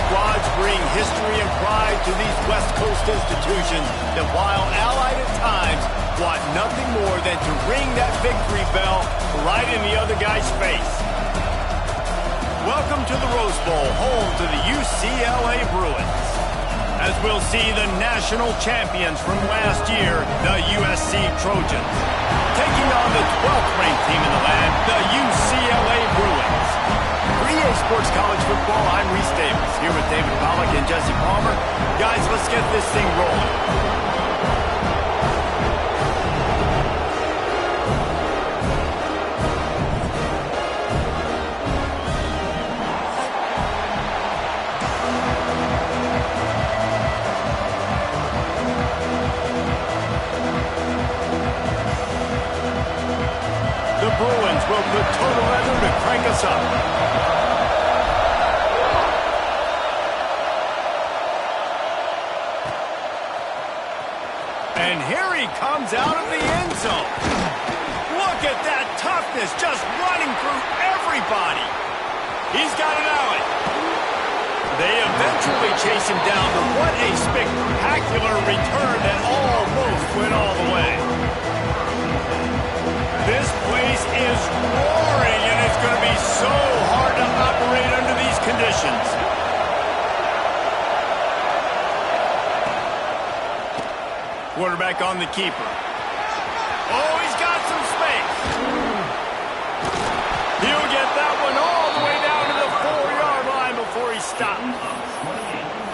squads bring history and pride to these West Coast institutions that, while allied at times, want nothing more than to ring that victory bell right in the other guy's face. Welcome to the Rose Bowl, home to the UCLA Bruins. As we'll see the national champions from last year, the USC Trojans, taking on the 12th ranked team in the land, the UCLA Bruins. For EA Sports College Football, I'm Reese Davis, here with David Pollack and Jesse Palmer. Guys, let's get this thing rolling. The Bruins will put total leather to crank us up. And here he comes out of the end zone. Look at that toughness, just running through everybody. He's got an alley. They eventually chase him down, but what a spectacular return that almost went all the way. This place is roaring, and it's going to be so hard to operate under these conditions. Quarterback on the keeper. Oh, he's got some space. He'll get that one all the way down to the 4-yard line before he stops.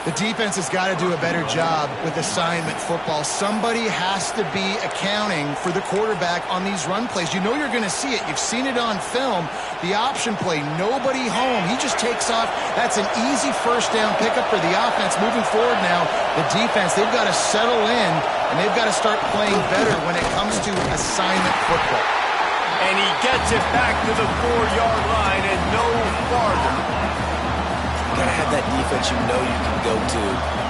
The defense has got to do a better job with assignment football. Somebody has to be accounting for the quarterback on these run plays. You know you're going to see it. You've seen it on film. The option play, nobody home. He just takes off. That's an easy first down pickup for the offense. Moving forward now, the defense, they've got to settle in, and they've got to start playing better when it comes to assignment football. And he gets it back to the 4-yard line and no farther. You gotta have that defense you know you can go to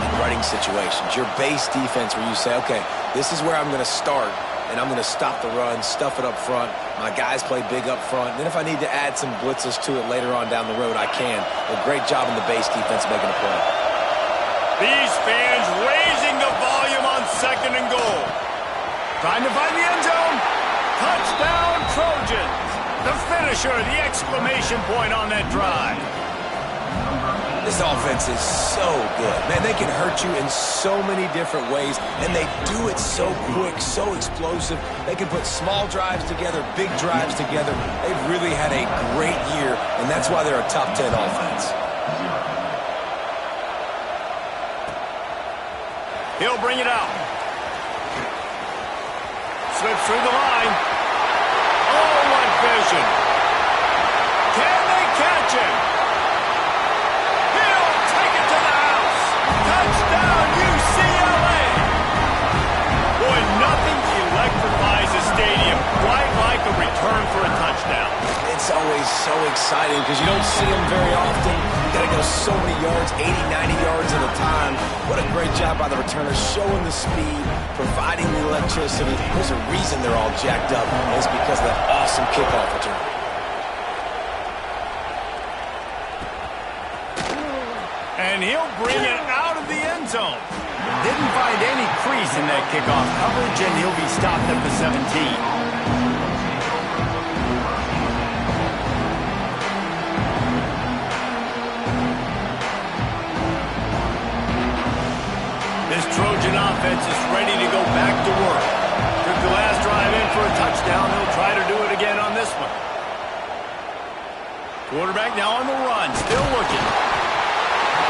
in running situations. Your base defense where you say, okay, this is where I'm going to start, and I'm going to stop the run, stuff it up front. My guys play big up front. Then if I need to add some blitzes to it later on down the road, I can. A great job in the base defense making a play. These fans raising the volume on 2nd and goal. Trying to find the end zone. Touchdown, Trojans. The finisher, the exclamation point on that drive. This offense is so good. Man, they can hurt you in so many different ways, and they do it so quick, so explosive. They can put small drives together, big drives together. They've really had a great year, and that's why they're a top 10 offense. He'll bring it out. Slips through the line. Oh, what vision. Can they catch him? Touchdown, UCLA! Boy, nothing electrifies a stadium quite like a return for a touchdown. It's always so exciting because you don't see them very often. You got to go so many yards, 80, 90 yards at a time. What a great job by the returners, showing the speed, providing the electricity. There's a reason they're all jacked up, and it's because of that awesome kickoff return. And he'll bring it out of the end zone. Didn't find any crease in that kickoff coverage, and he'll be stopped at the 17. This Trojan offense is ready to go back to work. Took the last drive in for a touchdown. He'll try to do it again on this one. Quarterback now on the run, still looking.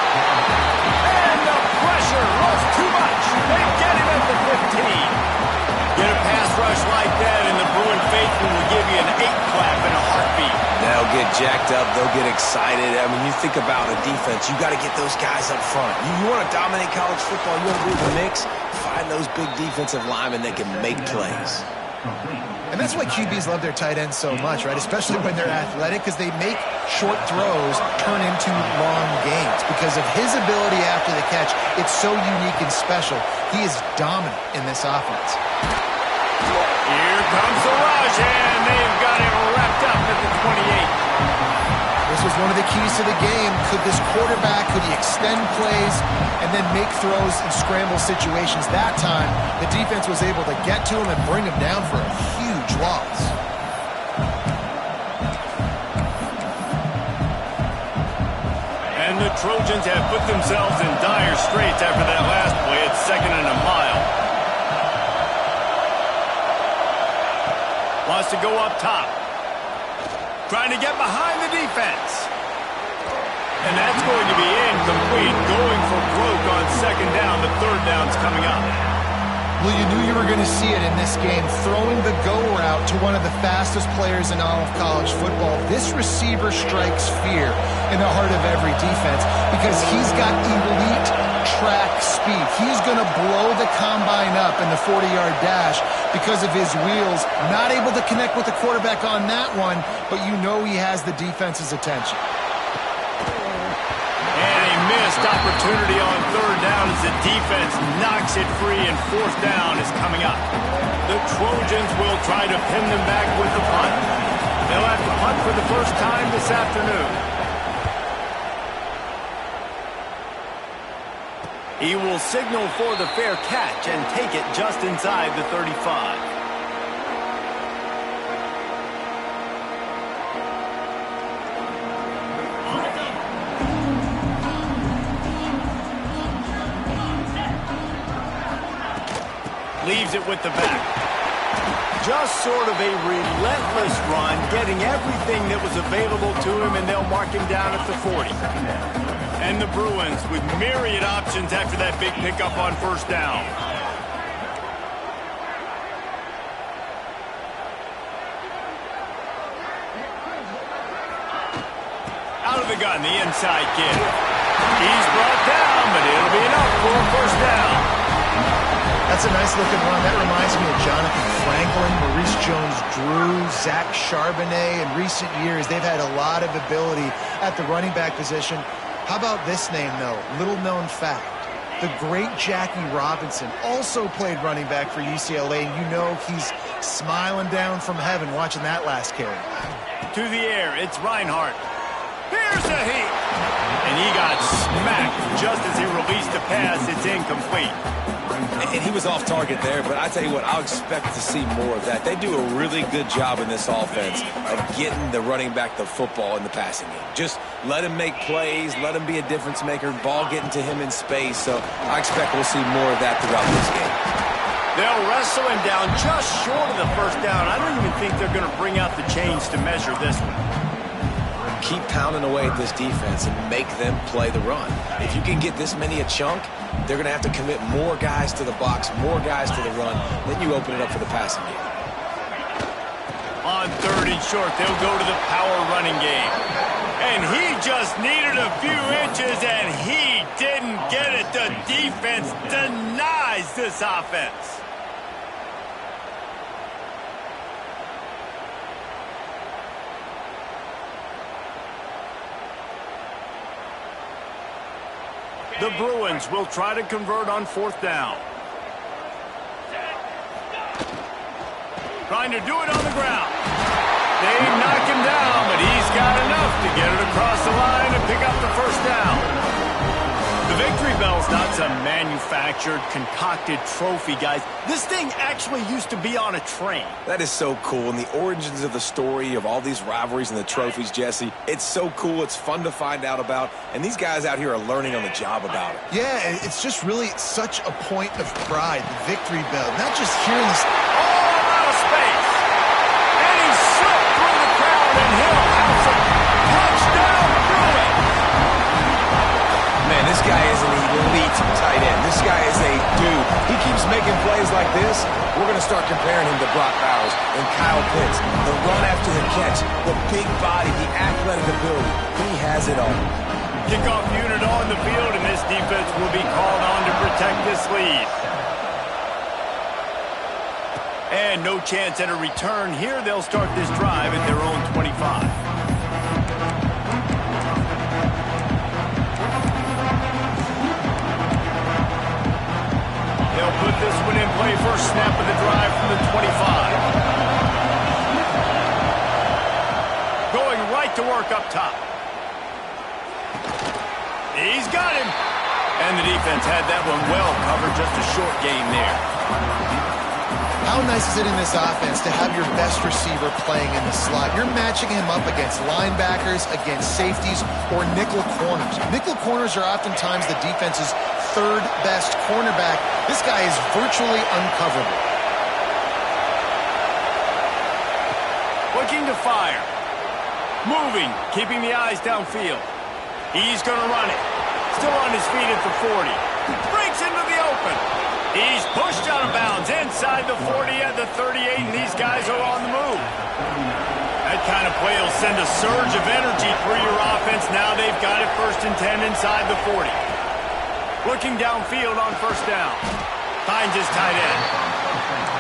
And the pressure was too much. They get him at the 15. Get a pass rush like that, and the Bruin faithful will give you an 8-clap in a heartbeat. They'll get jacked up. They'll get excited. I mean, you think about a defense. You got to get those guys up front. You want to dominate college football. You want to be in the mix. Find those big defensive linemen that can make plays. And that's why QBs love their tight ends so much, right? Especially when they're athletic, because they make short throws turn into long gains. Because of his ability after the catch, it's so unique and special. He is dominant in this offense. Here comes the rush, and they've got it wrapped up at the 28. This was one of the keys to the game. Could this quarterback, could he extend plays and then make throws in scramble situations? That time, the defense was able to get to him and bring him down for a huge loss. And the Trojans have put themselves in dire straits after that last play. It's 2nd and a mile. Wants to go up top. Trying to get behind the defense. And that's going to be incomplete. Going for broke on 2nd down. The 3rd down's coming up. Well, you knew you were going to see it in this game. Throwing the go route to one of the fastest players in all of college football. This receiver strikes fear in the heart of every defense because he's got elite track speed. He's going to blow the combine up in the 40-yard dash because of his wheels. Not able to connect with the quarterback on that one, but you know he has the defense's attention. And a missed opportunity on 3rd down as the defense knocks it free, and 4th down is coming up. The Trojans will try to pin them back with the punt. They'll have to punt for the first time this afternoon. He will signal for the fair catch and take it just inside the 35. Leaves it with the back. Just sort of a relentless run, getting everything that was available to him, and they'll mark him down at the 40. And the Bruins with myriad options after that big pickup on 1st down. Out of the gun, the inside kid. He's brought down, but it'll be enough for a 1st down. That's a nice-looking run. That reminds me of Jonathan Franklin, Maurice Jones-Drew, Zach Charbonnet. In recent years, they've had a lot of ability at the running back position. How about this name, though? Little-known fact. The great Jackie Robinson also played running back for UCLA, and you know he's smiling down from heaven watching that last carry. To the air, it's Reinhardt. Here's a heat. And he got smacked just as he released the pass. It's incomplete. And he was off target there, but I tell you what, I'll expect to see more of that. They do a really good job in this offense of getting the running back the football in the passing game. Just let him make plays, let him be a difference maker, ball getting to him in space. So I expect we'll see more of that throughout this game. They'll wrestle him down just short of the 1st down. I don't even think they're going to bring out the chains to measure this one. Keep pounding away at this defense and make them play the run. If you can get this many a chunk, they're going to have to commit more guys to the box, more guys to the run. Then you open it up for the passing game. On 3rd and short, they'll go to the power running game. And he just needed a few inches, and he didn't get it. The defense denies this offense. The Bruins will try to convert on 4th down. Trying to do it on the ground. They knock him down, but he's got enough to get it across the line and pick up the 1st down. The victory bell's not some manufactured, concocted trophy, guys. This thing actually used to be on a train. That is so cool, and the origins of the story of all these rivalries and the trophies, Jesse, it's so cool. It's fun to find out about, and these guys out here are learning on the job about it. Yeah, it's just really such a point of pride, the victory bell. Not just hearing this. All out of space. And he slipped through the crowd, and he'll have some touchdown Bruins. Man, this guy is an elite tight end. This guy is a dude. He keeps making plays like this. We're going to start comparing him to Brock Bowers and Kyle Pitts. The run after the catch, the big body, the athletic ability. He has it all. Kickoff unit on the field, and this defense will be called on to protect this lead. And no chance at a return here. They'll start this drive at their own 25. They'll put this one in play. First snap of the drive from the 25. Going right to work up top. got him. And the defense had that one well covered. Just a short gain there. How nice is it in this offense to have your best receiver playing in the slot? You're matching him up against linebackers, against safeties, or nickel corners. Nickel corners are oftentimes the defense's third best cornerback. This guy is virtually uncoverable. Looking to fire. Moving, keeping the eyes downfield. He's going to run it. Still on his feet at the 40. Breaks into the open. He's pushed out of bounds inside the 40 at the 38, and these guys are on the move. That kind of play will send a surge of energy through your offense. Now they've got it 1st and 10 inside the 40. Looking downfield on 1st down. Finds his tight end.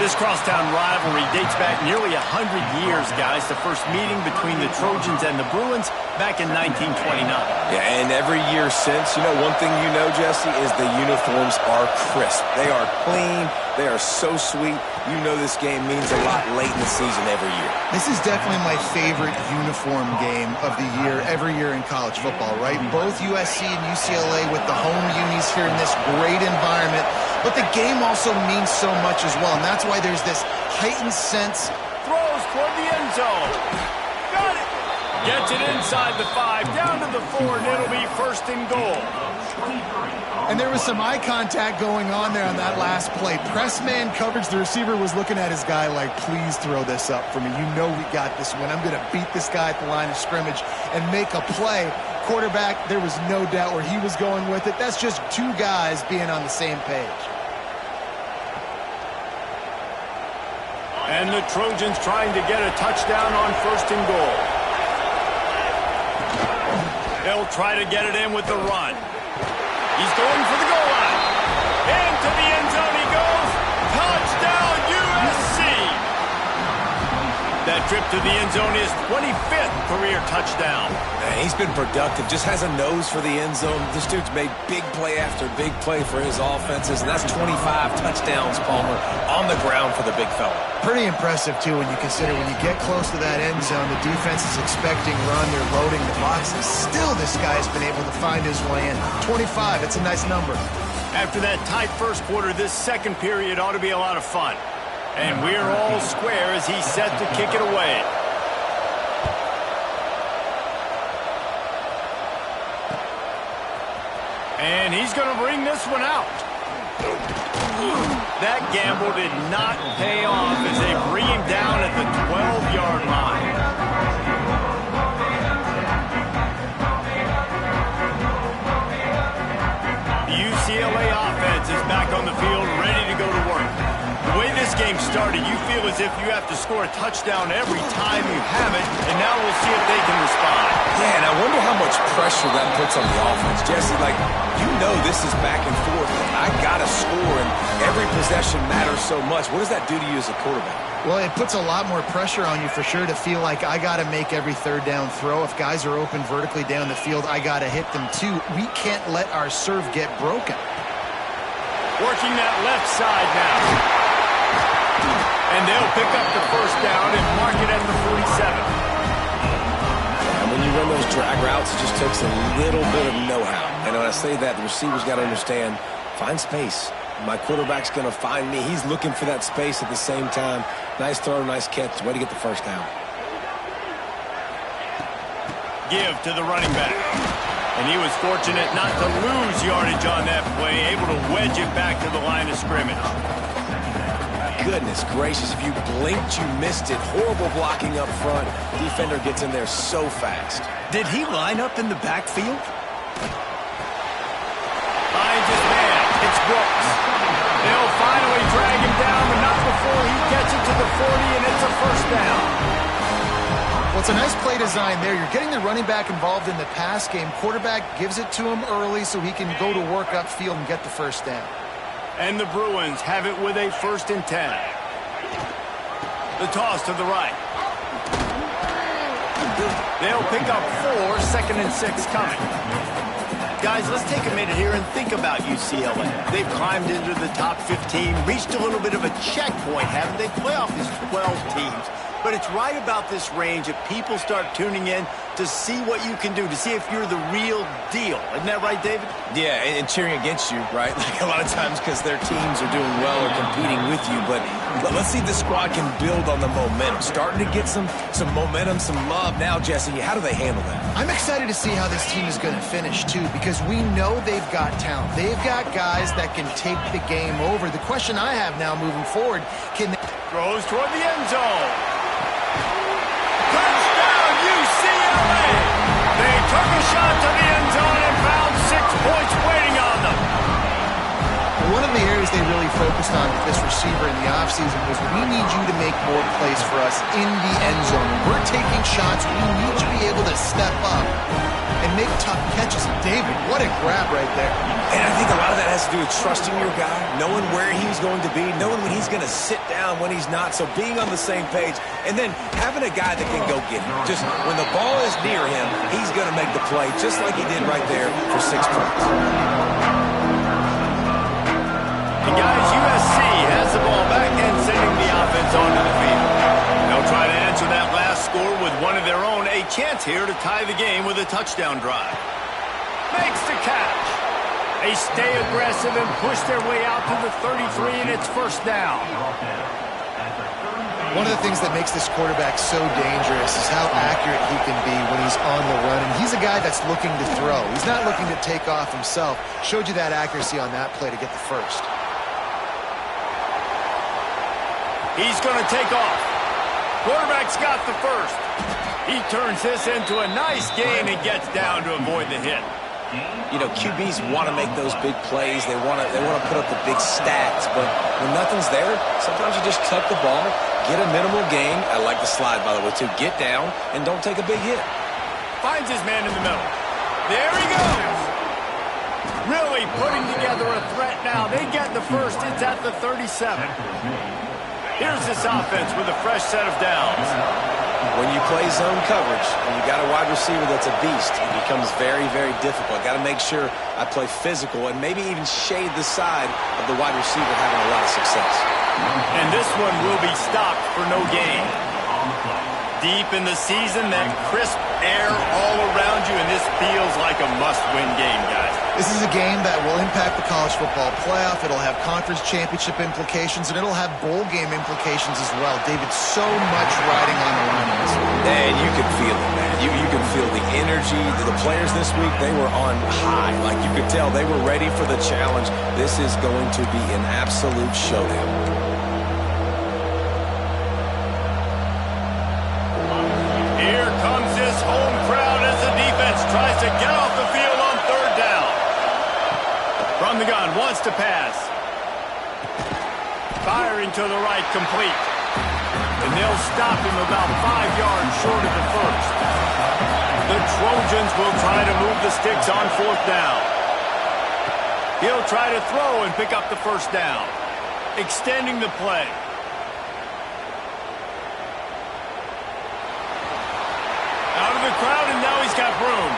This crosstown rivalry dates back nearly 100 years, guys. The first meeting between the Trojans and the Bruins back in 1929. Yeah, and every year since, you know, one thing you know, Jesse, is the uniforms are crisp. They are clean. They are so sweet. You know this game means a lot late in the season every year. This is definitely my favorite uniform game of the year, every year in college football, right? Both USC and UCLA with the home unis here in this great environment. But the game also means so much as well, and that's why there's this heightened sense. Throws toward the end zone. Got it. Gets it inside the 5, down to the 4, and it'll be 1st and goal. And there was some eye contact going on there on that last play. Press man coverage. The receiver was looking at his guy like, please throw this up for me. You know we got this one. I'm going to beat this guy at the line of scrimmage and make a play. Quarterback, there was no doubt where he was going with it. That's just two guys being on the same page. And the Trojans trying to get a touchdown on 1st and goal. They'll try to get it in with the run. He's going for the goal line. Into the end zone he goes. Touchdown, USC. That trip to the end zone is 25th career touchdown. Man, he's been productive. Just has a nose for the end zone. This dude's made big play after big play for his offenses, and that's 25 touchdowns, Palmer, on the ground for the big fella. Pretty impressive, too, when you consider when you get close to that end zone, the defense is expecting run, they're loading the boxes. Still, this guy's been able to find his way in. 25, it's a nice number. After that tight first quarter, this second period ought to be a lot of fun. And we're all square as he's set to kick it away. And he's going to bring this one out. That gamble did not pay off as they bring him down at the 12-yard line. The UCLA offense is back on the field, ready to go to work. The way this game started, you feel as if you have to score a touchdown every time you have it, and now we'll see if they can respond. Yeah, and I wonder how much pressure that puts on the offense. Jesse, like, you know this is back and forth. I got to score, and every possession matters so much. What does that do to you as a quarterback? Well, it puts a lot more pressure on you for sure to feel like I got to make every third down throw. If guys are open vertically down the field, I got to hit them too. We can't let our serve get broken. Working that left side now. And they'll pick up the 1st down and mark it at the 47. And when you run those drag routes, it just takes a little bit of know-how. And when I say that, the receiver's got to understand, find space. My quarterback's going to find me. He's looking for that space at the same time. Nice throw, nice catch. Way to get the 1st down. Give to the running back. And he was fortunate not to lose yardage on that play, able to wedge it back to the line of scrimmage. Goodness gracious, if you blinked, you missed it. Horrible blocking up front. Defender gets in there so fast. Did he line up in the backfield? Finds his man. It's Brooks. They'll finally drag him down, but not before he gets it to the 40, and it's a 1st down. Well, it's a nice play design there. You're getting the running back involved in the pass game. Quarterback gives it to him early so he can go to work upfield and get the 1st down. And the Bruins have it with a 1st and 10. The toss to the right. They'll pick up 4, 2nd and 6 coming. Guys, let's take a minute here and think about UCLA. They've climbed into the top 15, reached a little bit of a checkpoint, haven't they? Playoff is 12 teams. But it's right about this range that people start tuning in to see what you can do, to see if you're the real deal. Isn't that right, David? Yeah, and cheering against you, right? Like a lot of times because their teams are doing well or competing with you. But let's see if the squad can build on the momentum. Starting to get some momentum, some love now, Jesse. How do they handle that? I'm excited to see how this team is going to finish, too, because we know they've got talent. They've got guys that can take the game over. The question I have now moving forward, can they... Throws toward the end zone. Touchdown, UCLA! They took a shot to the end zone and found 6 points waiting on them. One of the areas they really focused on with this receiver in the offseason was we need you to make more plays for us in the end zone. When we're taking shots, we need you to be able to step up and make tough catches. And David, what a grab right there. And I think a lot of that has to do with trusting your guy, knowing where he's going to be, knowing when he's going to sit down, when he's not. So being on the same page, and then having a guy that can go get him. Just when the ball is near him, he's going to make the play, just like he did right there for 6 points. And guys, USC has the ball back and sending the offense onto the field. They'll try to answer that last score with one of their own. A chance here to tie the game with a touchdown drive. Makes the catch. They stay aggressive and push their way out to the 33, and it's first down. One of the things that makes this quarterback so dangerous is how accurate he can be when he's on the run. And he's a guy that's looking to throw. He's not looking to take off himself. Showed you that accuracy on that play to get the first. He's going to take off. Quarterback's got the first. He turns this into a nice gain and gets down to avoid the hit. You know, QBs want to make those big plays. They want to put up the big stats. But when nothing's there, sometimes you just tuck the ball, get a minimal gain. I like the slide, by the way, too. Get down and don't take a big hit. Finds his man in the middle. There he goes. Really putting together a threat now. They get the first. It's at the 37. Here's this offense with a fresh set of downs. When you play zone coverage and you got a wide receiver that's a beast, it becomes very, very difficult. Got to make sure I play physical and maybe even shade the side of the wide receiver having a lot of success. And this one will be stopped for no gain. Deep in the season, that crisp air all around you, and this feels like a must-win game, guys. This is a game that will impact the college football playoff. It'll have conference championship implications, and it'll have bowl game implications as well. David, so much riding on the line in this one. And you can feel it, man. You can feel the energy. The players this week, they were on high. Like you could tell, they were ready for the challenge. This is going to be an absolute showdown. Here comes this home crowd as the defense tries to get off the field on third down. From the gun, wants to pass. Firing to the right, complete. And they'll stop him about 5 yards short of the first. The Trojans will try to move the sticks on fourth down. He'll try to throw and pick up the first down. Extending the play. Out of the crowd, and now he's got room.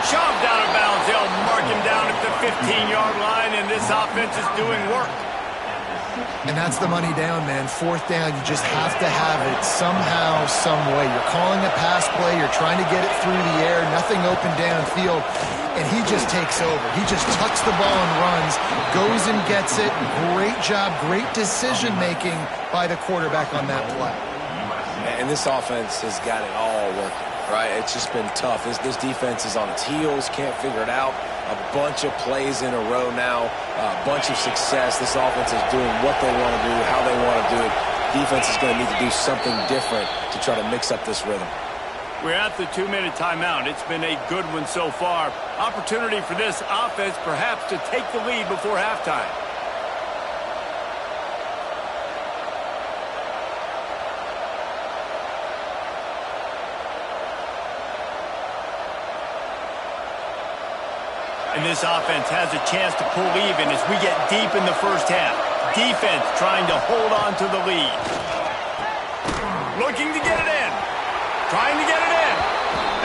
Shoved out of bounds. They'll mark him down at the 15-yard line, and this offense is doing work. And that's the money down, man. Fourth down, you just have to have it somehow, some way. You're calling a pass play. You're trying to get it through the air. Nothing open downfield. And he just takes over. He just tucks the ball and runs, goes and gets it. Great job, great decision-making by the quarterback on that play. And this offense has got it all working, right? It's just been tough. This defense is on its heels, can't figure it out. A bunch of plays in a row now, a bunch of success. This offense is doing what they want to do, how they want to do it. Defense is going to need to do something different to try to mix up this rhythm. We're at the 2-minute timeout. It's been a good one so far. Opportunity for this offense perhaps to take the lead before halftime. And this offense has a chance to pull even as we get deep in the first half. Defense trying to hold on to the lead. Looking to get it in. Trying to get it in.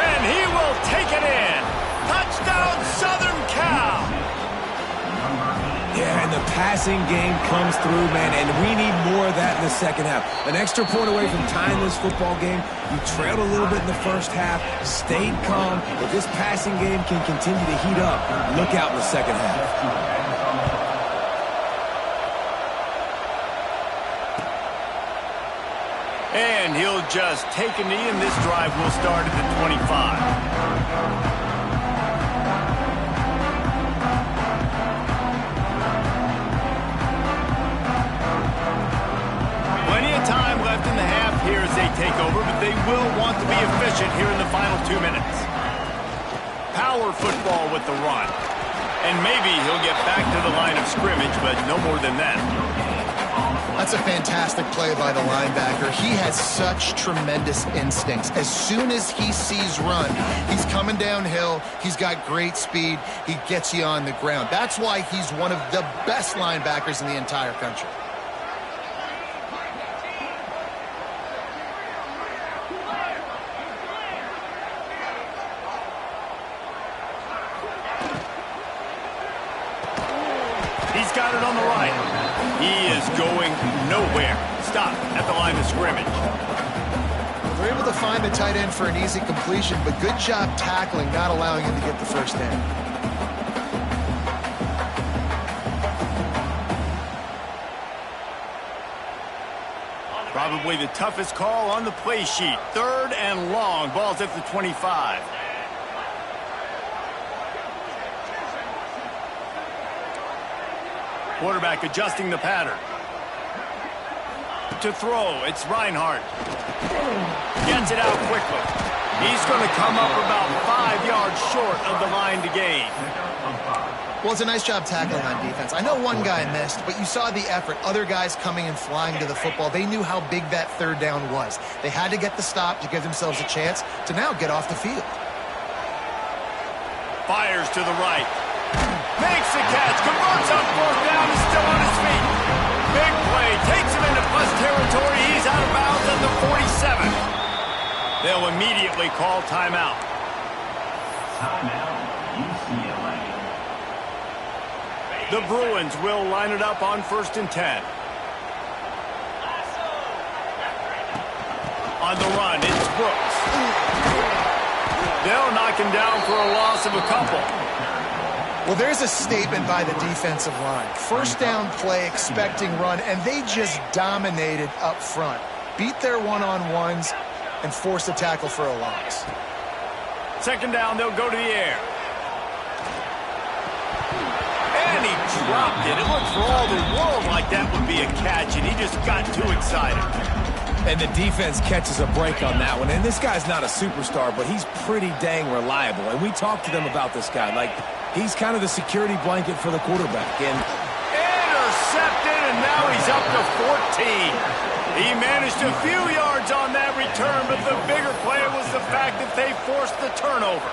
And he will take it in. Touchdown, Southern Cal. Yeah, and the passing game comes through, man, and we need more of that in the second half. An extra point away from tying this football game. You trailed a little bit in the first half, stayed calm. If this passing game can continue to heat up, look out in the second half. And he'll just take a knee, and this drive will start at the 25. Plenty of time left in the half here as they take over, but they will want to be efficient here in the final 2 minutes. Power football with the run. And maybe he'll get back to the line of scrimmage, but no more than that. That's a fantastic play by the linebacker. He has such tremendous instincts. As soon as he sees run, he's coming downhill. He's got great speed. He gets you on the ground. That's why he's one of the best linebackers in the entire country. He's got it on the right. He is going nowhere. Stop at the line of scrimmage. They're able to find the tight end for an easy completion, but good job tackling, not allowing him to get the first down. Probably the toughest call on the play sheet. 3rd and long. Ball's at the 25. Quarterback adjusting the pattern. To throw, it's Reinhardt. Gets it out quickly. He's going to come up about 5 yards short of the line to gain. Well, it's a nice job tackling on defense. I know one guy missed, but you saw the effort. Other guys coming and flying to the football. They knew how big that 3rd down was. They had to get the stop to give themselves a chance to now get off the field. Fires to the right. Makes the catch, converts on 4th down, is still on his feet. Big play, takes him into plus territory. He's out of bounds at the 47. They'll immediately call timeout. Timeout, UCLA. The Bruins will line it up on 1st and 10. On the run, it's Brooks. They'll knock him down for a loss of a couple. Well, there's a statement by the defensive line. 1st down play, expecting run, and they just dominated up front. Beat their one-on-ones and forced a tackle for a loss. 2nd down, they'll go to the air. And he dropped it. It looked for all the world like that would be a catch, and he just got too excited. And the defense catches a break on that one. And this guy's not a superstar, but he's pretty dang reliable. And we talked to them about this guy. Like, he's kind of the security blanket for the quarterback. And intercepted, and now he's up to 14. He managed a few yards on that return, but the bigger play was the fact that they forced the turnover.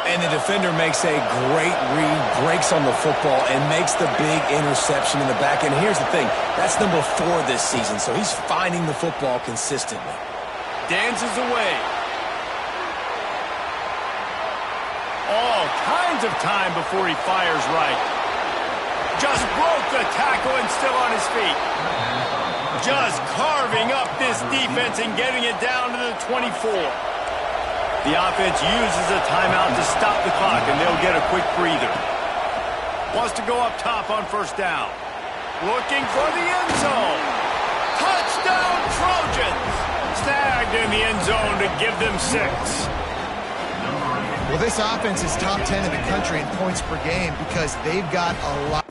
And the defender makes a great read, breaks on the football, and makes the big interception in the back. And here's the thing, that's number 4 this season, so he's finding the football consistently. Dances away. All kinds of time before he fires right. Just broke the tackle and still on his feet. Just carving up this defense and getting it down to the 24. The offense uses a timeout to stop the clock, and they'll get a quick breather. Wants to go up top on 1st down. Looking for the end zone. Touchdown Trojans! Snagged in the end zone to give them 6. Well, this offense is top 10 in the country in points per game because they've got a lot.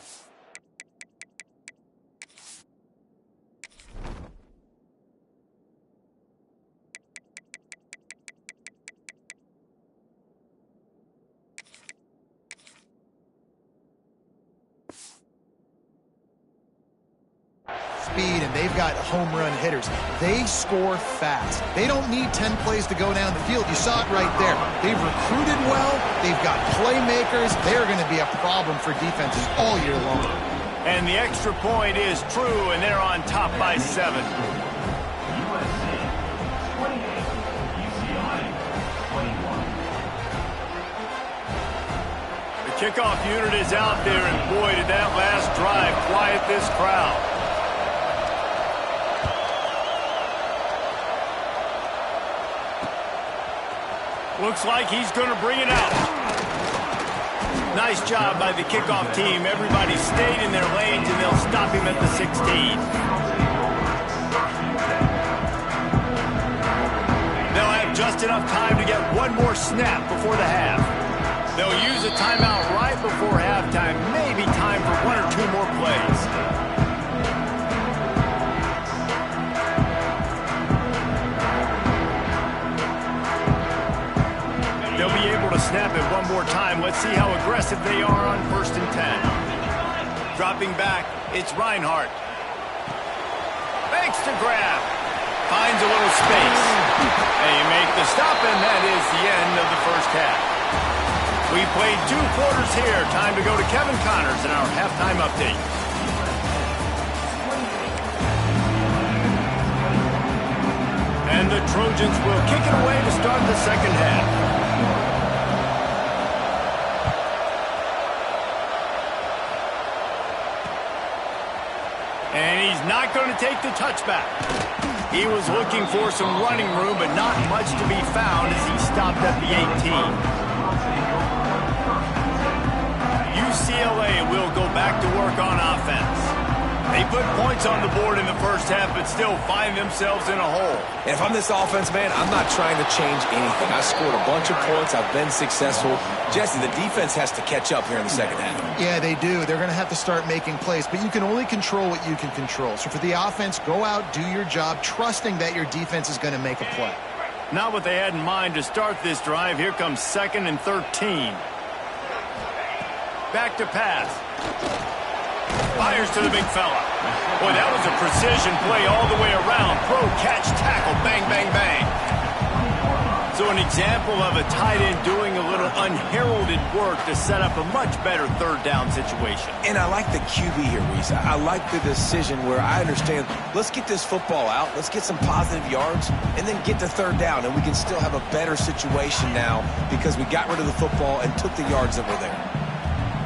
And they've got home run hitters. They score fast. They don't need 10 plays to go down the field. You saw it right there. They've recruited well. They've got playmakers. They're going to be a problem for defenses all year long. And the extra point is true, and they're on top by 7. USC 28, UCLA 21. The Kickoff unit is out there, and boy, did that last drive quiet this crowd. Looks like he's going to bring it out. Nice job by the kickoff team. Everybody stayed in their lanes, and they'll stop him at the 16. They'll have just enough time to get one more snap before the half. They'll use a timeout right before halftime. Maybe time for one or two more plays. They'll be able to snap it one more time. Let's see how aggressive they are on 1st and 10. Dropping back, it's Reinhardt. Makes the grab. Finds a little space. And you make the stop, and that is the end of the first half. We played 2 quarters here. Time to go to Kevin Connors in our halftime update. And the Trojans will kick it away to start the second half. And he's not going to take the touchback. He was looking for some running room, but not much to be found as he stopped at the 18. UCLA will go back to work on offense. They put points on the board in the first half, but still find themselves in a hole. And if I'm this offense, man, I'm not trying to change anything. I scored a bunch of points. I've been successful. Jesse, the defense has to catch up here in the second half. Yeah, they do. They're going to have to start making plays, but you can only control what you can control. So for the offense, go out, do your job, trusting that your defense is going to make a play. Not what they had in mind to start this drive. Here comes 2nd and 13. Back to pass. Fires to the big fella. Boy, that was a precision play all the way around. Throw, catch, tackle, bang, bang, bang. So an example of a tight end doing a little unheralded work to set up a much better 3rd down situation. And I like the QB here, Reese. I like the decision where I understand, let's get this football out, let's get some positive yards, and then get to 3rd down, and we can still have a better situation now because we got rid of the football and took the yards that were there.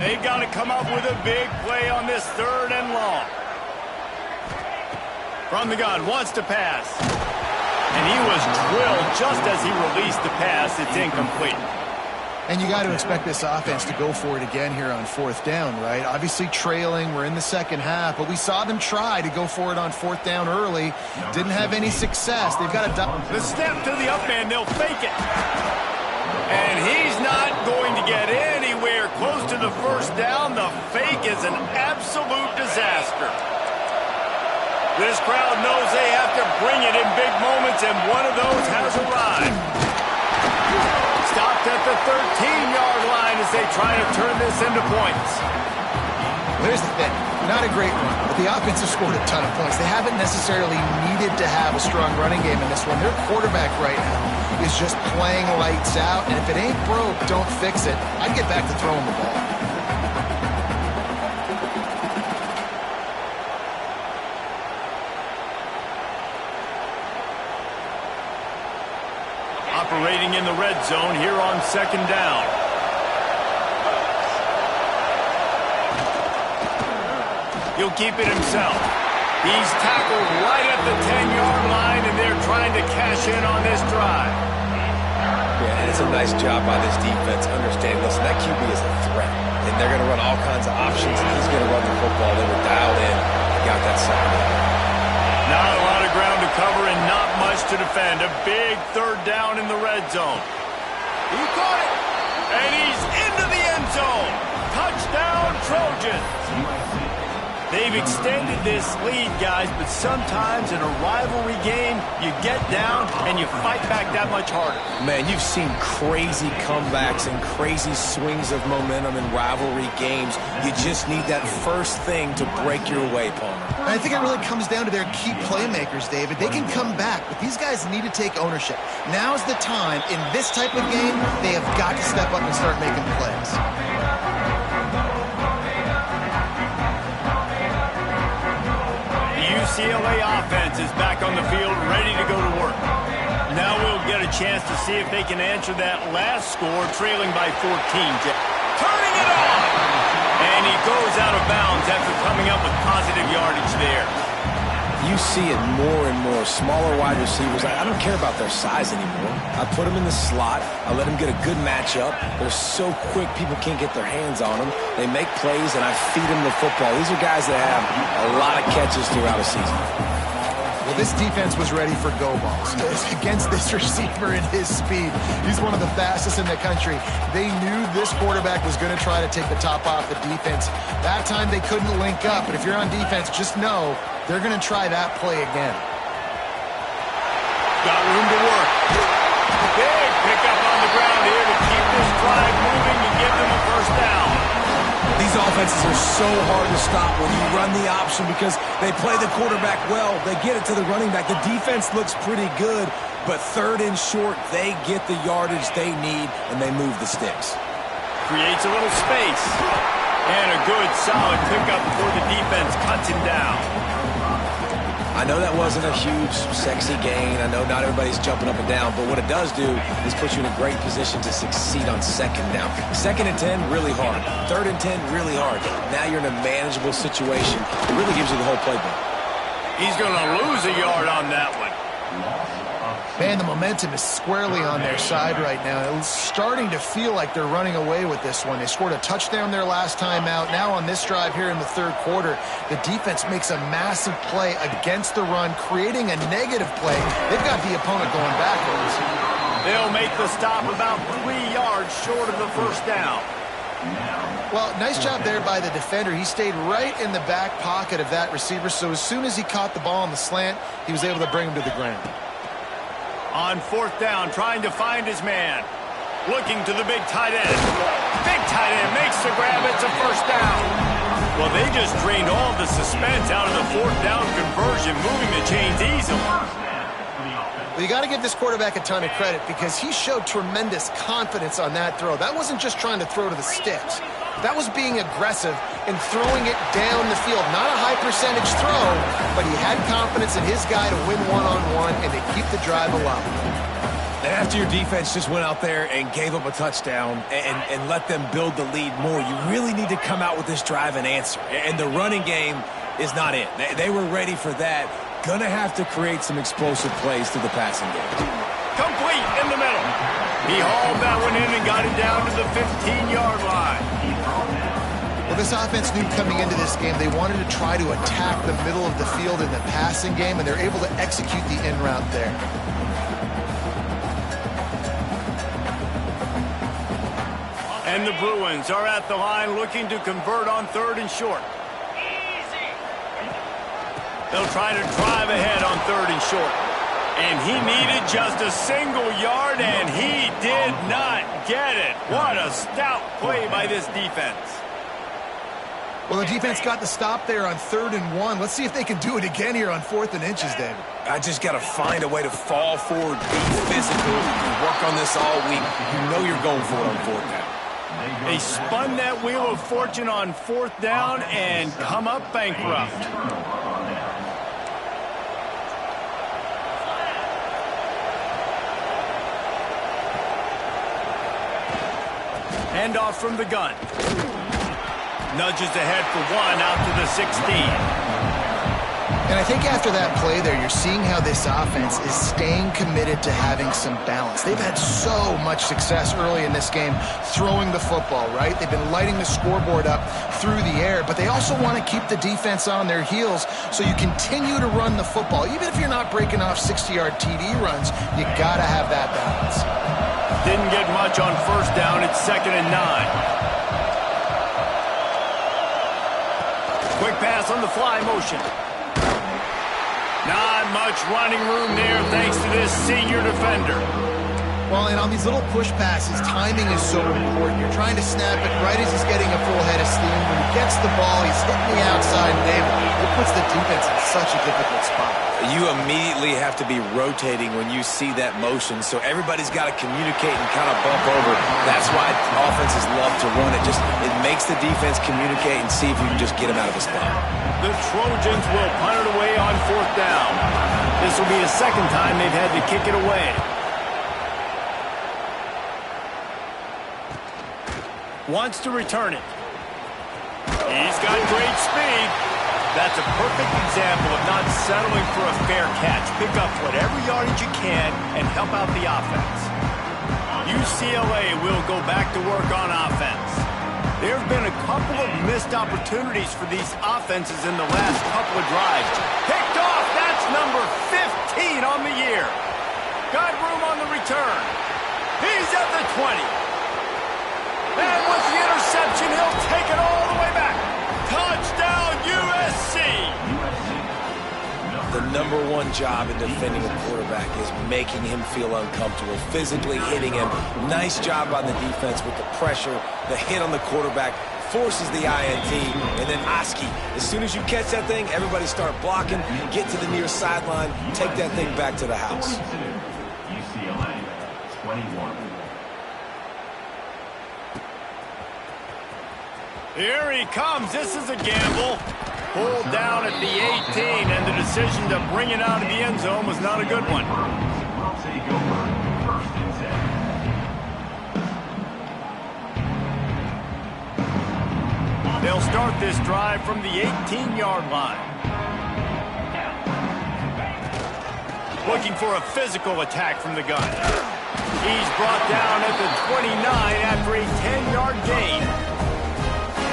They've got to come up with a big play on this 3rd and long. From the gun, wants to pass. And he was drilled just as he released the pass. It's incomplete. And you got to expect this offense to go for it again here on 4th down, right? Obviously trailing, we're in the second half, but we saw them try to go for it on 4th down early. Didn't have any success. They've got to... The step to the up man, they'll fake it. And he's not going to get anywhere close to the 1st down. The fake is an absolute disaster. This crowd knows they have to bring it in big moments, and one of those has arrived. Stopped at the 13-yard line as they try to turn this into points. Here's the thing. Not a great run, but the offense has scored a ton of points. They haven't necessarily needed to have a strong running game in this one. Their quarterback right now is just playing lights out, and if it ain't broke, don't fix it. I'd get back to throwing the ball. Operating in the red zone here on 2nd down. He'll keep it himself. He's tackled right at the 10-yard line, and they're trying to cash in on this drive. Yeah, and it's a nice job by this defense understanding, listen, that QB is a threat. And they're going to run all kinds of options, and he's going to run the football. They were dialed in and got that second down. Not a lot of ground to cover and not much to defend. A big 3rd down in the red zone. He caught it, and he's into the end zone. Touchdown, Trojans. They've extended this lead, guys, but sometimes in a rivalry game, you get down and you fight back that much harder. Man, you've seen crazy comebacks and crazy swings of momentum in rivalry games. You just need that first thing to break your way, Palmer. I think it really comes down to their key playmakers, David. They can come back, but these guys need to take ownership. Now's the time. In this type of game, they have got to step up and start making plays. UCLA offense is back on the field, ready to go to work. Now we'll get a chance to see if they can answer that last score, trailing by 14. Turning it on! out of bounds after coming up with positive yardage there. You see it more and more. Smaller wide receivers, I don't care about their size anymore. I put them in the slot. I let them get a good matchup. They're so quick, people can't get their hands on them. They make plays, and I feed them the football. These are guys that have a lot of catches throughout a season. Well, this defense was ready for go balls against this receiver and his speed. He's one of the fastest in the country. They knew this quarterback was going to try to take the top off the defense. That time they couldn't link up, but if you're on defense, just know they're going to try that play again. Got room to work. Big pickup on the ground here to keep this drive moving and give them a first down. These offenses are so hard to stop when you run the option because they play the quarterback well. They get it to the running back. The defense looks pretty good, but third and short, they get the yardage they need, and they move the sticks. Creates a little space. And a good, solid pickup before the defense cuts him down. I know that wasn't a huge, sexy gain. I know not everybody's jumping up and down, but what it does do is put you in a great position to succeed on second down. 2nd and 10, really hard. 3rd and 10, really hard. Now you're in a manageable situation. It really gives you the whole playbook. He's going to lose a yard on that one. Man, the momentum is squarely on their side right now. It's starting to feel like they're running away with this one. They scored a touchdown their last time out. Now on this drive here in the 3rd quarter, the defense makes a massive play against the run, creating a negative play. They've got the opponent going backwards. They'll make the stop about 3 yards short of the first down. Well, nice job there by the defender. He stayed right in the back pocket of that receiver, so as soon as he caught the ball on the slant, he was able to bring him to the ground. On 4th down, trying to find his man. Looking to the big tight end. Big tight end makes the grab. It's a first down. Well, they just drained all the suspense out of the 4th down conversion, moving the chains easily. Well, you got to give this quarterback a ton of credit because he showed tremendous confidence on that throw. That wasn't just trying to throw to the sticks. That was being aggressive and throwing it down the field. Not a high percentage throw, but he had confidence in his guy to win one-on-one and to keep the drive alive. And after your defense just went out there and gave up a touchdown and let them build the lead more, you really need to come out with this drive and answer. And the running game is not it. They were ready for that. Gonna have to create some explosive plays through the passing game. Complete in the middle. He hauled that one in and got it down to the 15-yard line. Well, this offense knew coming into this game they wanted to try to attack the middle of the field in the passing game, and they're able to execute the in route there. And the Bruins are at the line looking to convert on 3rd and short. They'll try to drive ahead on 3rd and short. And he needed just a single yard, and he did not get it. What a stout play by this defense. Well, the defense got the stop there on 3rd and 1. Let's see if they can do it again here on 4th and inches, David. I just got to find a way to fall forward, be physical, and work on this all week. You know you're going for it on 4th down. They spun that wheel of fortune on 4th down and come up bankrupt. Handoff from the gun. Nudges ahead for 1 out to the 16. And I think after that play there, you're seeing how this offense is staying committed to having some balance. They've had so much success early in this game throwing the football, right? They've been lighting the scoreboard up through the air, but they also want to keep the defense on their heels so you continue to run the football. Even if you're not breaking off 60-yard TD runs, you got to have that balance. Didn't get much on 1st down. It's 2nd and 9. Quick pass on the fly motion. Not much running room there thanks to this senior defender. Well, and on these little push passes, timing is so important. You're trying to snap it right as he's getting a full head of steam. When he gets the ball, he's hitting the outside, and David, it puts the defense in such a difficult spot. You immediately have to be rotating when you see that motion, so everybody's got to communicate and kind of bump over. That's why offenses love to run it. It makes the defense communicate and see if you can just get him out of a spot. The Trojans will punt it away on 4th down. This will be the 2nd time they've had to kick it away. Wants to return it. He's got great speed. That's a perfect example of not settling for a fair catch. Pick up whatever yardage you can and help out the offense. UCLA will go back to work on offense. There have been a couple of missed opportunities for these offenses in the last couple of drives. Picked off, that's number 15 on the year. Got room on the return. He's at the 20. And with the interception, he'll take it all the way back. Touchdown, USC! The number one job in defending a quarterback is making him feel uncomfortable, physically hitting him. Nice job on the defense with the pressure, the hit on the quarterback, forces the INT, and then Oski. As soon as you catch that thing, everybody start blocking, get to the near sideline, take that thing back to the house. UCLA 21. Here he comes. This is a gamble. Pulled down at the 18, and the decision to bring it out of the end zone was not a good one. Will take over first and 10. They'll start this drive from the 18-yard line. Looking for a physical attack from the gun. He's brought down at the 29 after a 10-yard gain.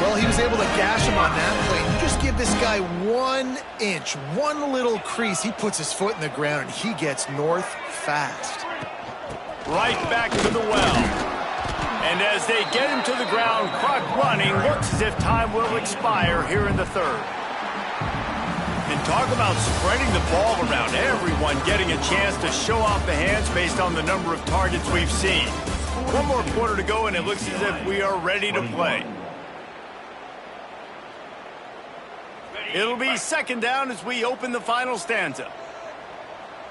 Well, he was able to gash him on that play. You just give this guy 1 inch, one little crease. He puts his foot in the ground, and he gets north fast. Right back to the well. And as they get him to the ground, clock running, looks as if time will expire here in the third. And talk about spreading the ball around, everyone getting a chance to show off the hands based on the number of targets we've seen. One more quarter to go, and it looks as if we are ready to play. It'll be second down as we open the final stanza.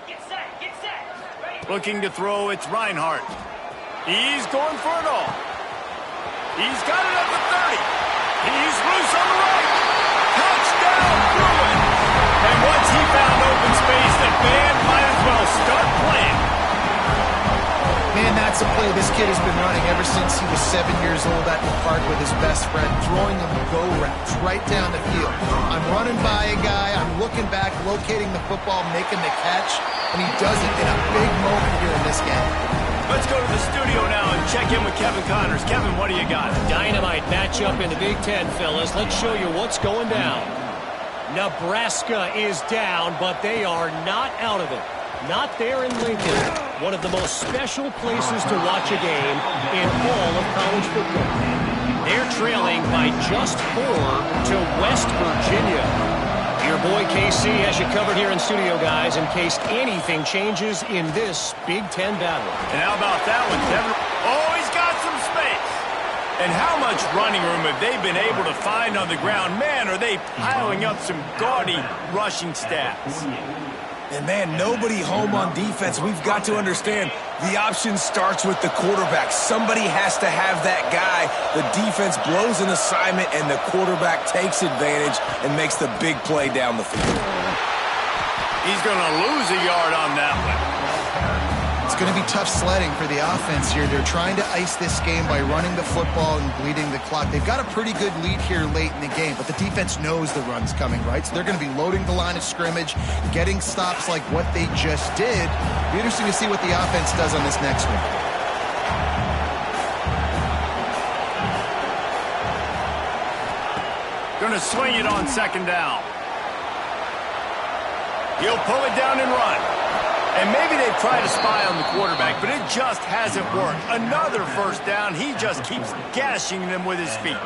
Get set. Looking to throw, it's Reinhardt. He's going for it all. He's got it at the 30. He's loose on the right. Touchdown, Bruin. And once he found open space, the band might as well start playing. Man, that's a play this kid has been running ever since he was 7 years old at the park with his best friend, throwing him go routes right down the field. I'm running by a guy, I'm looking back, locating the football, making the catch, and he does it in a big moment here in this game. Let's go to the studio now and check in with Kevin Connors. Kevin, what do you got? Dynamite matchup in the Big Ten, fellas. Let's show you what's going down. Nebraska is down, but they are not out of it. Not there in Lincoln, one of the most special places to watch a game in all of college football. They're trailing by just 4 to West Virginia. Your boy KC has you covered here in studio, guys, in case anything changes in this Big Ten battle. And how about that one, Kevin? Oh, he's got some space. And how much running room have they been able to find on the ground? Man, are they piling up some gaudy rushing stats. And, man, nobody home on defense. We've got to understand the option starts with the quarterback. Somebody has to have that guy. The defense blows an assignment, and the quarterback takes advantage and makes the big play down the field. He's going to lose a yard on that one. It's going to be tough sledding for the offense here. They're trying to ice this game by running the football and bleeding the clock. They've got a pretty good lead here late in the game, but the defense knows the run's coming, right? So they're going to be loading the line of scrimmage, getting stops like what they just did. It'll be interesting to see what the offense does on this next one. Going to swing it on second down. He'll pull it down and run. And maybe they've tried to spy on the quarterback, but it just hasn't worked. Another first down. He just keeps gashing them with his feet.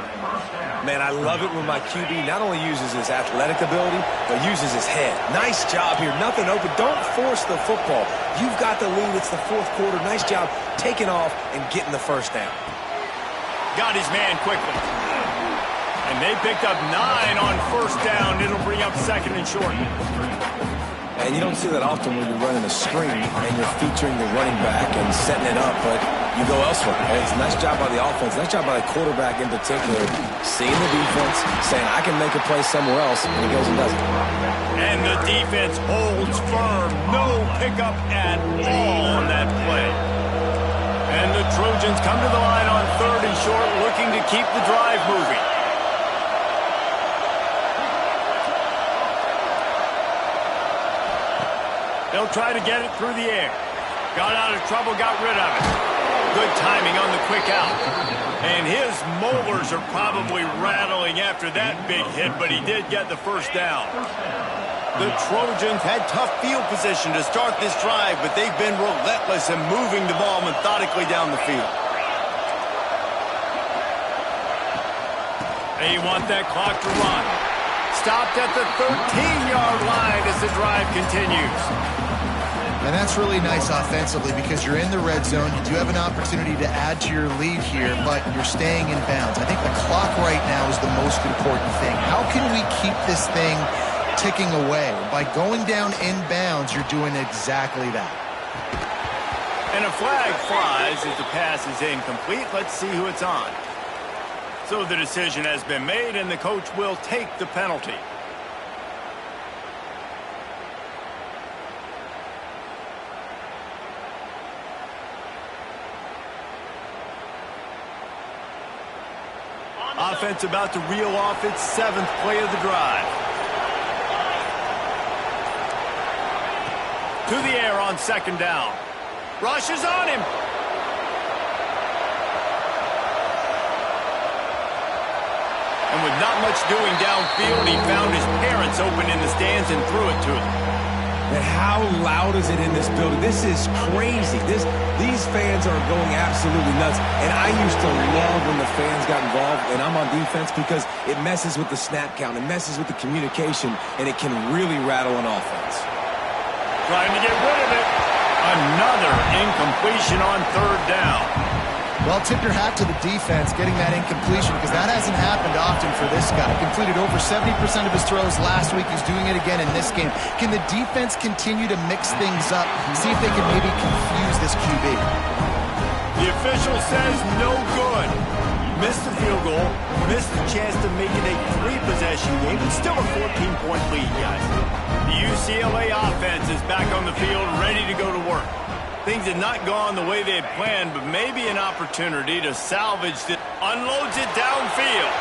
Man, I love it when my QB not only uses his athletic ability, but uses his head. Nice job here. Nothing open. Don't force the football. You've got the lead. It's the fourth quarter. Nice job taking off and getting the first down. Got his man quickly. And they picked up 9 on first down. It'll bring up second and short. And you don't see that often when you're running a screen and you're featuring the running back and setting it up, but you go elsewhere. And it's a nice job by the offense, nice job by the quarterback in particular, seeing the defense, saying, I can make a play somewhere else, and he goes and does it. And the defense holds firm. No pickup at all on that play. And the Trojans come to the line on third and short, looking to keep the drive moving. They'll try to get it through the air. Got out of trouble, got rid of it. Good timing on the quick out. And his molars are probably rattling after that big hit, but he did get the first down. The Trojans had tough field position to start this drive, but they've been relentless in moving the ball methodically down the field. They want that clock to run. Stopped at the 13-yard line as the drive continues. And that's really nice offensively because you're in the red zone. You do have an opportunity to add to your lead here, but you're staying in bounds. I think the clock right now is the most important thing. How can we keep this thing ticking away? By going down in bounds, you're doing exactly that. And a flag flies as the pass is incomplete. Let's see who it's on. So the decision has been made, and the coach will take the penalty. Offense about to reel off its 7th play of the drive. To the air on 2nd down. Rush is on him. And with not much doing downfield, he found his parents open in the stands and threw it to them. And how loud is it in this building? This is crazy. These fans are going absolutely nuts. And I used to love when the fans got involved, and I'm on defense, because it messes with the snap count. It messes with the communication, and it can really rattle an offense. Trying to get rid of it. Another incompletion on 3rd down. Well, tip your hat to the defense getting that incompletion because that hasn't happened often for this guy. Completed over 70% of his throws last week. He's doing it again in this game. Can the defense continue to mix things up? See if they can maybe confuse this QB. The official says no good. Missed the field goal. Missed the chance to make it a 3-possession game. It's still a 14-point lead, guys. The UCLA offense is back on the field, ready to go to work. Things had not gone the way they had planned, but maybe an opportunity to salvage it. Unloads it downfield.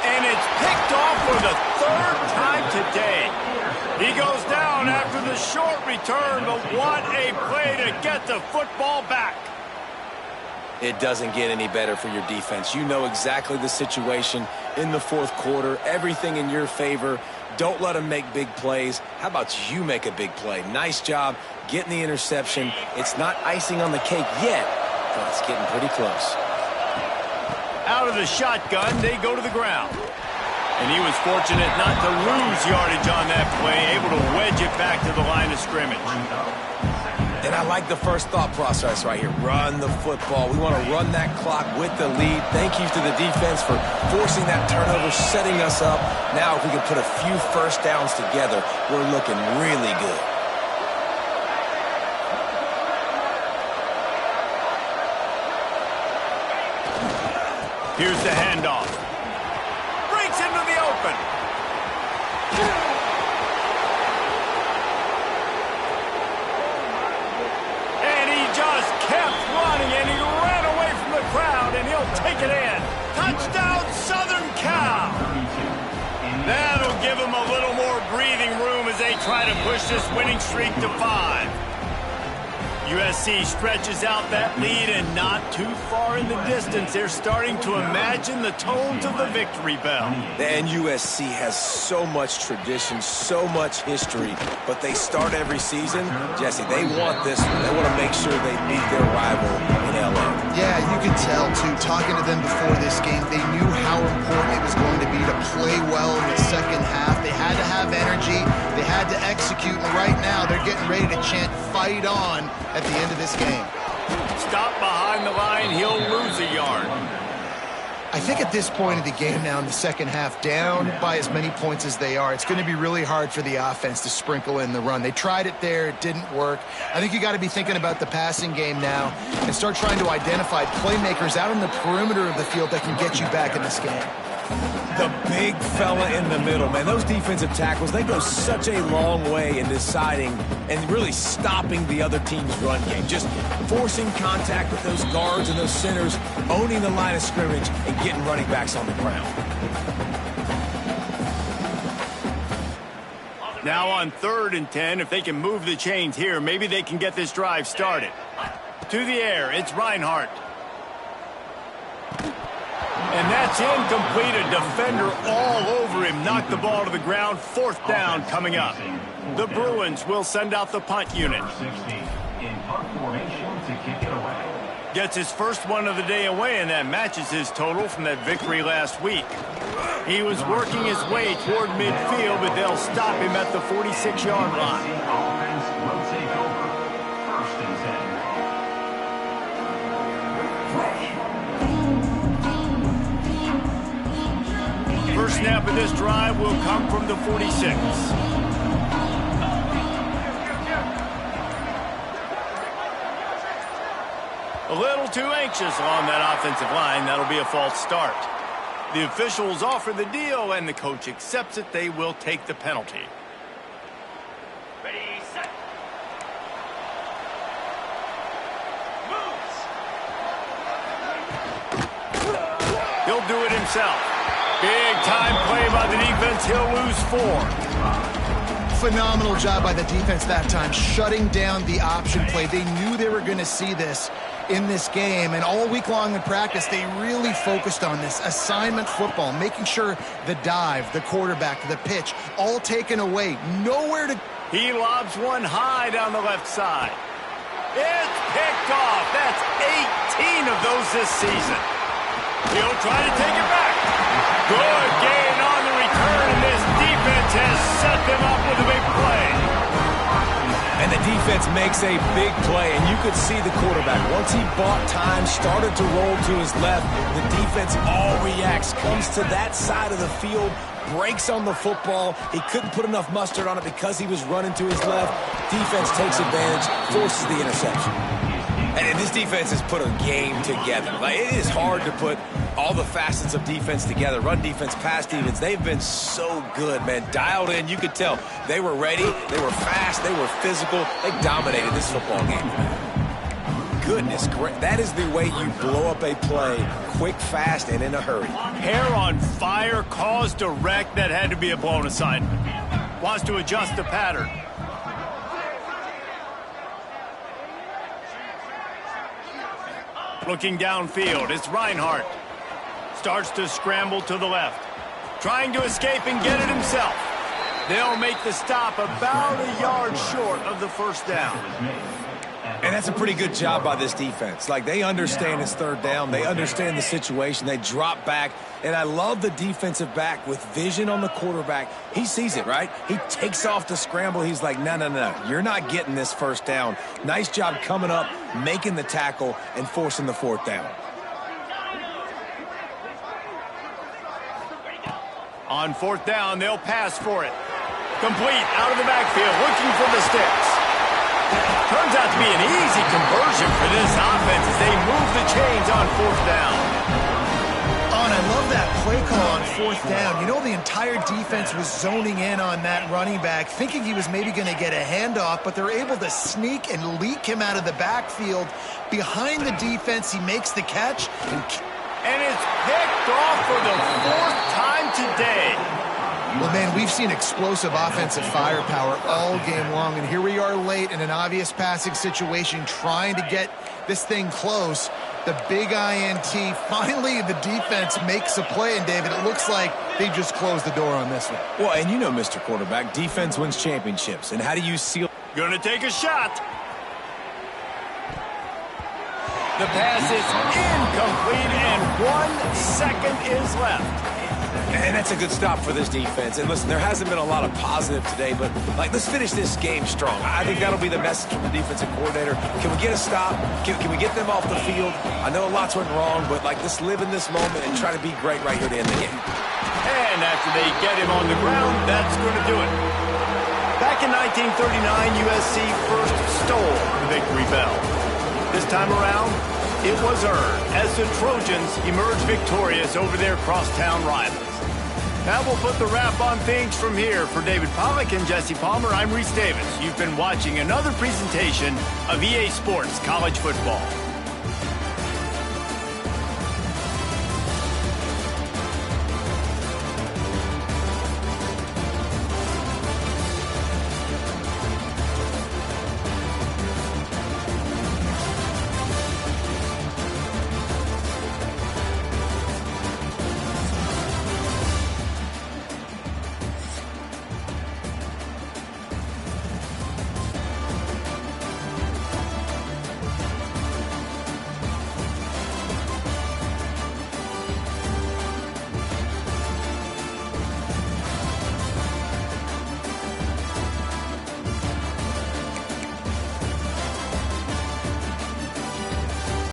And it's picked off for the 3rd time today. He goes down after the short return, but what a play to get the football back. It doesn't get any better for your defense. You know exactly the situation in the 4th quarter. Everything in your favor. Don't let them make big plays. How about you make a big play? Nice job getting the interception. It's not icing on the cake yet, but it's getting pretty close. Out of the shotgun, they go to the ground. And he was fortunate not to lose yardage on that play, able to wedge it back to the line of scrimmage. And I like the first thought process right here. Run the football. We want to run that clock with the lead. Thank you to the defense for forcing that turnover, setting us up. Now, if we can put a few first downs together, we're looking really good. Here's the handoff. Breaks into the open. And he ran away from the crowd, and he'll take it in. Touchdown, Southern Cal. That'll give him a little more breathing room as they try to push this winning streak to 5. USC stretches out that lead, and not too far in the distance, they're starting to imagine the tones of the victory bell. And USC has so much tradition, so much history, but they start every season. Jesse, they want this one. They want to make sure they beat their rival in LA. Yeah, you could tell, too. Talking to them before this game, they knew how important it was going to be to play well in the second half. They had to have energy. They had to execute, and right now they're getting ready to chant "Fight on" at the end of this game. Stop behind the line, he'll lose a yard. I think at this point of the game now in the second half, down by as many points as they are, it's going to be really hard for the offense to sprinkle in the run. They tried it there, it didn't work. I think you got to be thinking about the passing game now and start trying to identify playmakers out on the perimeter of the field that can get you back in this game. The big fella in the middle, man. Those defensive tackles, they go such a long way in deciding and really stopping the other team's run game. Just forcing contact with those guards and those centers, owning the line of scrimmage, and getting running backs on the ground. Now on 3rd and 10, if they can move the chains here, maybe they can get this drive started. To the air, it's Reinhardt. And that's incomplete. A defender all over him. Knocked the ball to the ground. 4th down coming up. The Bruins will send out the punt unit. In punt formation to kick it away. Gets his first one of the day away, and that matches his total from that victory last week. He was working his way toward midfield, but they'll stop him at the 46-yard line. Offense will take over. 1st and 10. First snap of this drive will come from the 46. A little too anxious along that offensive line. That'll be a false start. The officials offer the deal, and the coach accepts it. They will take the penalty. Ready, set. Moves. He'll do it himself. Big time play by the defense. He'll lose 4. Phenomenal job by the defense that time, shutting down the option play. They knew they were going to see this in this game, and all week long in practice, they really focused on this assignment football, making sure the dive, the quarterback, the pitch, all taken away. Nowhere to... He lobs one high down the left side. It's picked off. That's 18 of those this season. He'll try to take it back. Good gain on the return, and this defense has set them up with a big play. And the defense makes a big play, and you could see the quarterback. Once he bought time, started to roll to his left, the defense all reacts, comes to that side of the field, breaks on the football. He couldn't put enough mustard on it because he was running to his left. Defense takes advantage, forces the interception. And this defense has put a game together. Like, it is hard to put all the facets of defense together. Run defense, pass defense. They've been so good, man. Dialed in. You could tell they were ready. They were fast. They were physical. They dominated this football game. Goodness, great. That is the way you blow up a play. Quick, fast, and in a hurry. Hair on fire, cause direct. That had to be a blown assignment. Wants to adjust the pattern. Looking downfield, it's Reinhardt. Starts to scramble to the left. Trying to escape and get it himself. They'll make the stop about a yard short of the 1st down. And that's a pretty good job by this defense. Like, they understand it's 3rd down. They understand the situation. They drop back. And I love the defensive back with vision on the quarterback. He sees it, right? He takes off the scramble. He's like, no, no, no. You're not getting this 1st down. Nice job coming up, making the tackle, and forcing the 4th down. On 4th down, they'll pass for it. Complete out of the backfield, looking for the sticks. Turns out to be an easy conversion for this offense as they move the chains on 4th down. Oh, and I love that play call on 4th down. You know, the entire defense was zoning in on that running back, thinking he was maybe going to get a handoff, but they're able to sneak and leak him out of the backfield. Behind the defense, he makes the catch. And it's picked off for the 4th time today. Well, man, we've seen explosive offensive firepower all game long, and here we are late in an obvious passing situation trying to get this thing close. The big INT, finally the defense makes a play, and David, it looks like they just closed the door on this one. Well, and you know, Mr. Quarterback, defense wins championships, and how do you seal? Gonna take a shot. The pass is incomplete, and 1 second is left. And that's a good stop for this defense. And listen, there hasn't been a lot of positive today, but like, let's finish this game strong. I think that'll be the message from the defensive coordinator. Can we get a stop? Can we get them off the field? I know lots went wrong, but like, let's live in this moment and try to be great right here to end the game. And after they get him on the ground, that's going to do it. Back in 1939, USC first stole the victory bell. This time around, it was earned as the Trojans emerged victorious over their crosstown rivals. Now we'll put the wrap on things from here. For David Pollack and Jesse Palmer, I'm Reese Davis. You've been watching another presentation of EA Sports College Football.